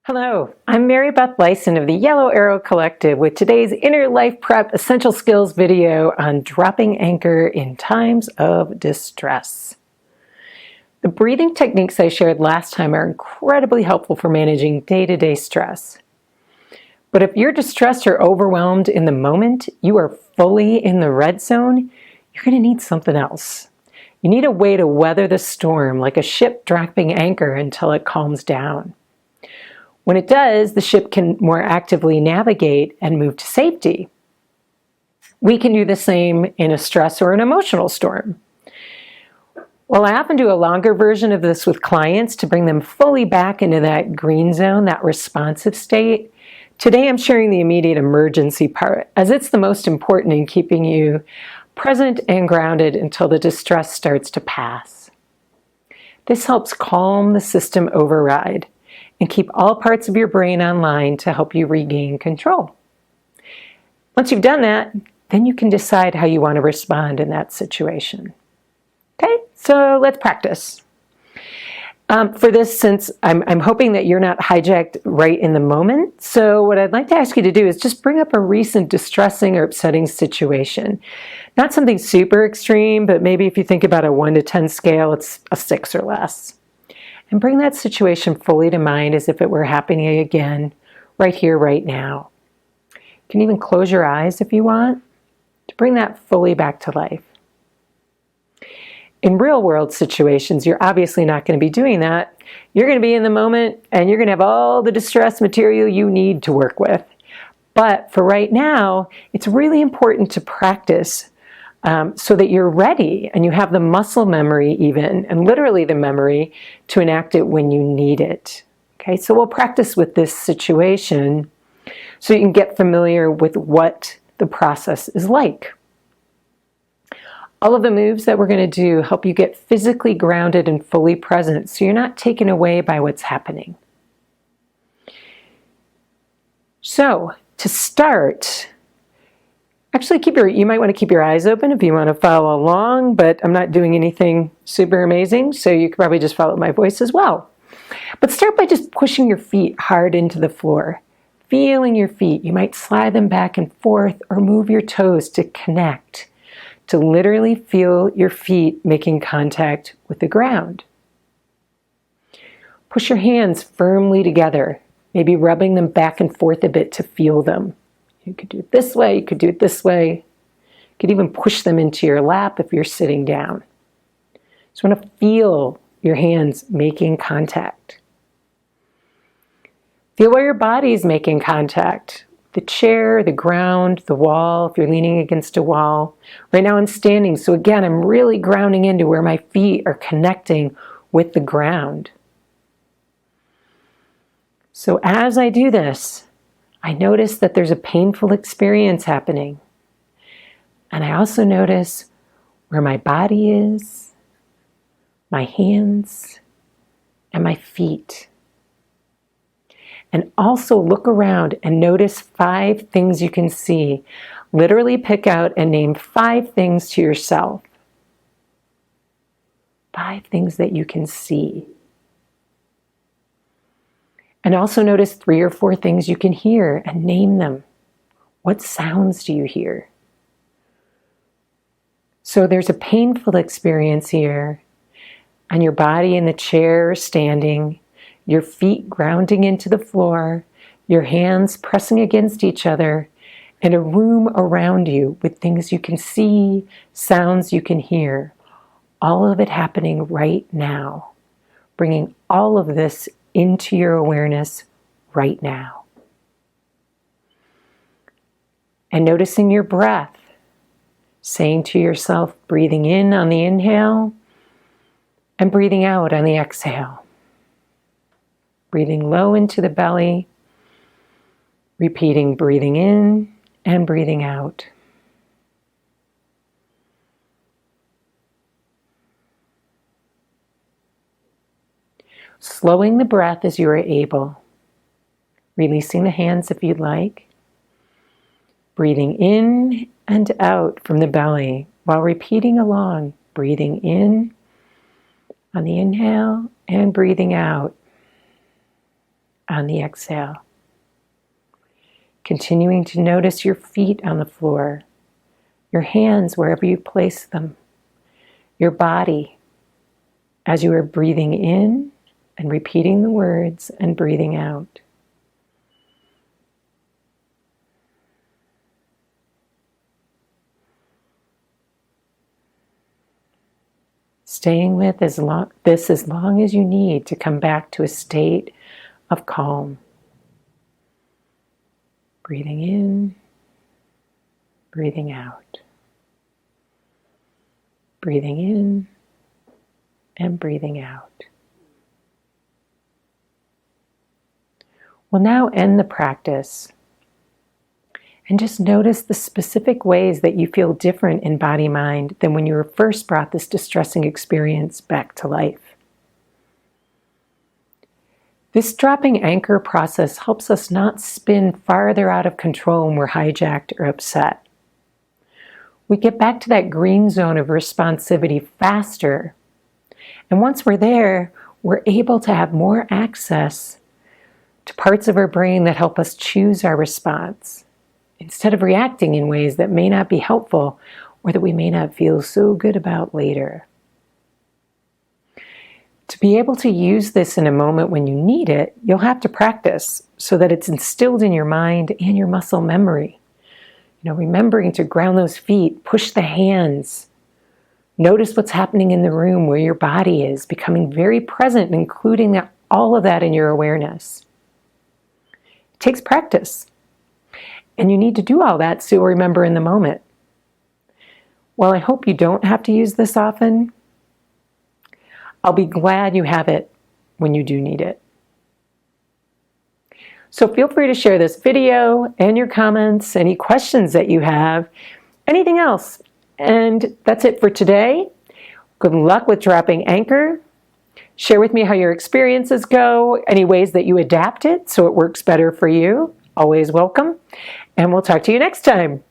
Hello, I'm Mary Beth Lyson of the Yellow Arrow Collective with today's Inner Life Prep Essential Skills video on dropping anchor in times of distress. The breathing techniques I shared last time are incredibly helpful for managing day-to-day stress. But if you're distressed or overwhelmed in the moment, you are fully in the red zone, you're going to need something else. You need a way to weather the storm like a ship dropping anchor until it calms down. When it does, the ship can more actively navigate and move to safety. We can do the same in a stress or an emotional storm. Well, I often do a longer version of this with clients to bring them fully back into that green zone, that responsive state. Today I'm sharing the immediate emergency part, as it's the most important in keeping you present and grounded until the distress starts to pass. This helps calm the system override and keep all parts of your brain online to help you regain control. Once you've done that, then you can decide how you want to respond in that situation. Okay, so let's practice. For this, since I'm hoping that you're not hijacked right in the moment, so what I'd like to ask you to do is just bring up a recent distressing or upsetting situation. Not something super extreme, but maybe if you think about a 1 to 10 scale, it's a 6 or less. And bring that situation fully to mind as if it were happening again, right here, right now. You can even close your eyes if you want to bring that fully back to life. In real world situations, you're obviously not going to be doing that. You're going to be in the moment and you're going to have all the distress material you need to work with. But for right now, it's really important to practice so that you're ready and you have the muscle memory even, and literally the memory to enact it when you need it. Okay, so we'll practice with this situation so you can get familiar with what the process is like. All of the moves that we're going to do help you get physically grounded and fully present so you're not taken away by what's happening. So, to start, actually you might want to keep your eyes open if you want to follow along, but I'm not doing anything super amazing, so you could probably just follow my voice as well. But start by just pushing your feet hard into the floor, feeling your feet. You might slide them back and forth or move your toes to connect, to literally feel your feet making contact with the ground. Push your hands firmly together, maybe rubbing them back and forth a bit to feel them. You could do it this way, you could do it this way. You could even push them into your lap if you're sitting down. Just want to feel your hands making contact. Feel where your body is making contact. The chair, the ground, the wall, if you're leaning against a wall. Right now I'm standing, so again, I'm really grounding into where my feet are connecting with the ground. So as I do this, I notice that there's a painful experience happening. And I also notice where my body is, my hands, and my feet. And also look around and notice 5 things you can see. Literally pick out and name 5 things to yourself. 5 things that you can see. And also notice 3 or 4 things you can hear and name them. What sounds do you hear? So there's a painful experience here, and your body in the chair or standing, your feet grounding into the floor, your hands pressing against each other, and a room around you with things you can see, sounds you can hear. All of it happening right now, bringing all of this into your awareness right now. And noticing your breath, saying to yourself, breathing in on the inhale and breathing out on the exhale. Breathing low into the belly, repeating breathing in and breathing out. Slowing the breath as you are able, releasing the hands if you'd like, breathing in and out from the belly while repeating along, breathing in on the inhale and breathing out. on the exhale. Continuing to notice your feet on the floor, your hands wherever you place them, your body as you are breathing in and repeating the words and breathing out. Staying with this as long as you need to come back to a state of calm. Breathing in, breathing out. Breathing in and breathing out. We'll now end the practice and just notice the specific ways that you feel different in body-mind than when you were first brought this distressing experience back to life. This dropping anchor process helps us not spin farther out of control when we're hijacked or upset. We get back to that green zone of responsivity faster. And once we're there, we're able to have more access to parts of our brain that help us choose our response, instead of reacting in ways that may not be helpful or that we may not feel so good about later. To be able to use this in a moment when you need it, you'll have to practice so that it's instilled in your mind and your muscle memory. Remembering to ground those feet, push the hands, notice what's happening in the room where your body is, becoming very present, including all of that in your awareness. It takes practice. And you need to do all that so you'll remember in the moment. While I hope you don't have to use this often, I'll be glad you have it when you do need it. So feel free to share this video and your comments, any questions that you have, anything else. And that's it for today. Good luck with dropping anchor. Share with me how your experiences go, any ways that you adapt it so it works better for you. Always welcome. And we'll talk to you next time.